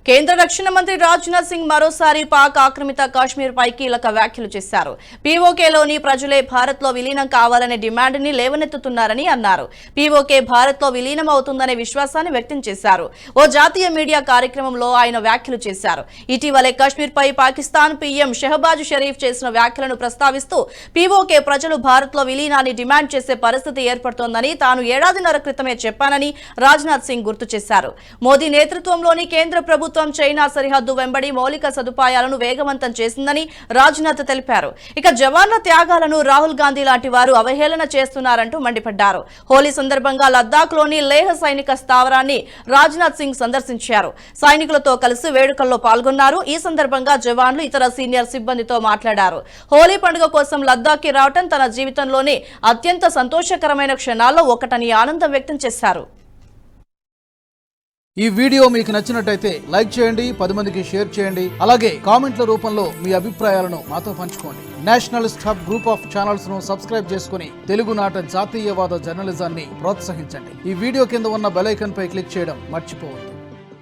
కేంద్ర రక్షణ మంత్రి రాజ్నాథ్ సింగ్ మరోసారి పాక్ ఆక్రమిత కాశ్మీర్ పై కీలక వ్యాఖ్యలు చేశారు. పీఓకేలోని ప్రజలే భారత్ లో విలీనం కావాలనే డిమాండ్ ని లేవనెత్తుతున్నారని అన్నారు. పీఓకే భారత్ లో విలీనం అవుతుందనే విశ్వాసాన్ని వ్యక్తం చేశారు. ఓ జాతీయ మీడియా కార్యక్రమంలో ఆయన వ్యాఖ్యలు చేశారు. ఇటీవలే కాశ్మీర్ పై పాకిస్తాన్ పీఎం షహబాజ్ షరీఫ్ చేసిన వ్యాఖ్యలను ప్రస్తావిస్తూ పీఓకే ప్రజలు భారత్ లో విలీనాన్ని డిమాండ్ చేసే పరిస్థితి ఏర్పడుతోందని తాను ఏడాదిన్నర క్రితమే చెప్పానని రాజ్నాథ్ సింగ్ గుర్తు చేశారు. మోదీ నేతృత్వంలోని కేంద్ర ప్రభుత్వం చైనా సరిహద్దు వెంబడి మౌలిక సదుపాయాలను వేగవంతం చేసిందని రాజ్నాథ్ తెలిపారు. ఇక జవాన్ల త్యాగాలను రాహుల్ గాంధీ లాంటి వారు అవహేళన చేస్తున్నారంటూ మండిపడ్డారు. హోలీ సందర్భంగా లద్దాఖ్ లోని లేహ్ సైనిక స్థావరాన్ని రాజ్నాథ్ సింగ్ సందర్శించారు. సైనికులతో కలిసి వేడుకల్లో పాల్గొన్నారు. ఈ సందర్భంగా జవాన్లు ఇతర సీనియర్ సిబ్బందితో మాట్లాడారు. హోలీ పండుగ కోసం లద్దాఖ్ కి రావటం తన జీవితంలోని అత్యంత సంతోషకరమైన క్షణాల్లో ఒకటని ఆనందం వ్యక్తం చేశారు. ఈ వీడియో మీకు నచ్చినట్టయితే లైక్ చేయండి, 10 మందికి షేర్ చేయండి. అలాగే కామెంట్ల రూపంలో మీ అభిప్రాయాలను మాతో పంచుకోండి. Nationalist hub group of channels ను సబ్స్క్రైబ్ చేసుకుని తెలుగునాట జాతీయవాద జర్నలిజాన్ని ప్రోత్సహించండి. ఈ వీడియో కింద ఉన్న బెల్ ఐకాన్ పై క్లిక్ చేయడం మర్చిపోవద్దు.